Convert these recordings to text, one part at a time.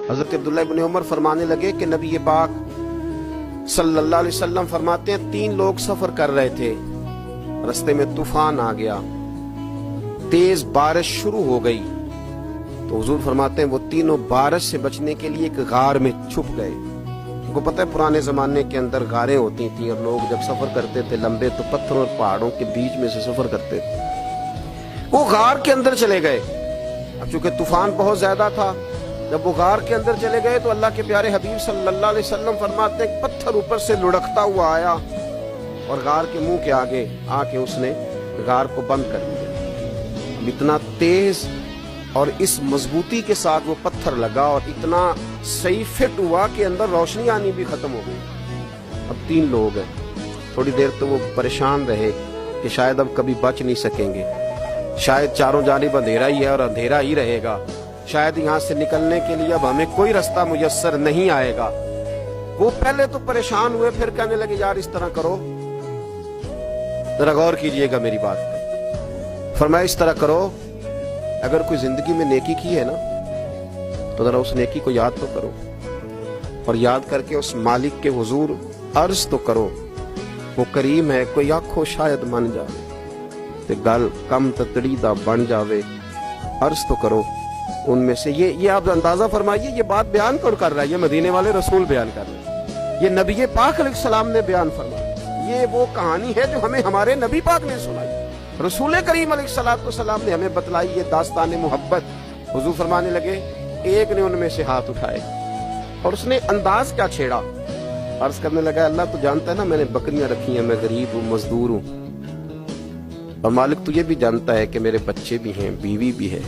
हजरत अब्दुल्ला इब्न उमर फरमाने लगे कि नबी पाक सल्लल्लाहु अलैहि वसल्लम फरमाते हैं 3 लोग सफर कर रहे थे, रास्ते में तूफान आ गया, तेज बारिश शुरू हो गई, तो हुजूर फरमाते हैं वो तीनों बारिश से बचने के लिए एक गार में छुप गए। उनको पता है पुराने जमाने के अंदर गारें होती थी और लोग जब सफर करते थे लंबे तो पत्थरों और पहाड़ों के बीच में से सफर करते थे। वो गार के अंदर चले गए। अब चूंकि तूफान बहुत ज्यादा था, जब वो गार के अंदर चले गए तो अल्लाह के प्यारे हबीब सल्लल्लाहु अलैहि वसल्लम फरमाते हैं पत्थर ऊपर से लुढ़कता हुआ आया और गार के मुंह के आगे आके उसने गार को बंद कर दिया। इतना तेज और इस मजबूती के साथ वो पत्थर लगा और इतना सही फिट हुआ कि अंदर रोशनी आनी भी खत्म हो गई। अब 3 लोग हैं। थोड़ी देर तो वो परेशान रहे कि शायद अब कभी बच नहीं सकेंगे, शायद चारों जानिब अंधेरा ही है और अंधेरा ही रहेगा, शायद यहाँ से निकलने के लिए अब हमें कोई रास्ता मुयस्सर नहीं आएगा। वो पहले तो परेशान हुए, फिर कहने लगे यार इस तरह करो, जरा गौर कीजिएगा मेरी बात पर। फरमाया इस तरह करो, अगर कोई जिंदगी में नेकी की है ना तो जरा उस नेकी को याद तो करो और याद करके उस मालिक के हुजूर अर्ज तो करो, वो करीम है, कोई आखो शायद मन जावे ते गल कम ततड़ी दा बन जावे, अर्ज तो करो उनमें से। ये आप अंदाजा फरमाइए, ये बात बयान कौन कर रहा है? ये मदीने वाले रसूल बयान कर रहे हैं, ये नबी पाक अलैहिस्सलाम ने बयान फरमाया। ये वो कहानी है जो हमें हमारे नबी पाक ने सुनाई, रसूल करीम अलैहिस्सलाम ने हमें बतलाई, ये दास्तान मोहब्बत। हुजूर फरमाने लगे, एक ने उनमें से हाथ उठाए और उसने अंदाज क्या छेड़ा, अर्ज करने लगा अल्लाह तो जानता है ना मैंने बकरियां रखी हैं, मैं गरीब हूँ, मजदूर हूँ, और मालिक तू ये भी जानता है कि मेरे बच्चे भी हैं, बीवी भी है,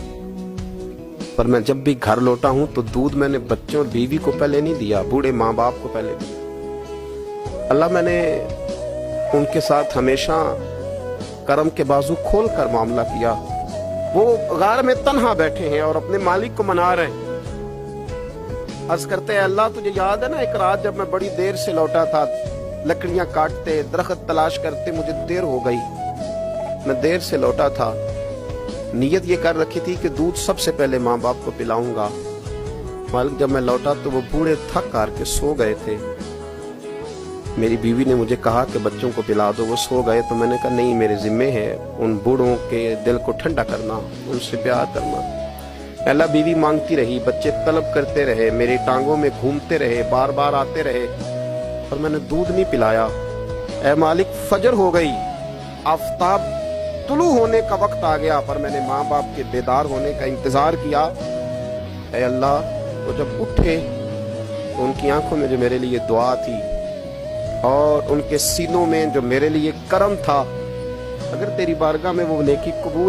पर मैं जब भी घर लौटा हूं तो दूध मैंने बच्चों और बीवी को पहले नहीं दिया, बूढ़े माँ बाप को पहले दिया। अल्लाह मैंने उनके साथ हमेशा करम के बाजू खोल कर मामला किया। वो गार में तन्हा बैठे हैं और अपने मालिक को मना रहे हैं। अर्ज करते हैं अल्लाह तुझे याद है ना एक रात जब मैं बड़ी देर से लौटा था, लकड़ियां काटते दरख्त तलाश करते मुझे देर हो गई, मैं देर से लौटा था, नीयत ये कर रखी थी कि दूध सबसे पहले माँ बाप को पिलाऊंगा। मालिक जब मैं लौटा तो वो बूढ़े थक कर के सो गए थे। मेरी बीवी ने मुझे कहा कि बच्चों को पिला दो, वो सो गए, तो मैंने कहा नहीं मेरे जिम्मे है उन बूढ़ों के दिल को ठंडा करना, उनसे प्यार करना। अल्लाह बीवी मांगती रही, बच्चे तलब करते रहे, मेरी टांगों में घूमते रहे, बार बार आते रहे, और मैंने दूध नहीं पिलाया। ऐ मालिक फजर हो गई, आफताब तुलू होने का वक्त आ गया, पर मैंने माँ बाप के बेदार होने का इंतजार किया। ऐ अल्लाह वो जब उठे तो उनकी आंखों में जो मेरे लिए दुआ थी और उनके सीनों में जो मेरे लिए करम था, अगर तेरी बारगाह में वो नेकी कबूल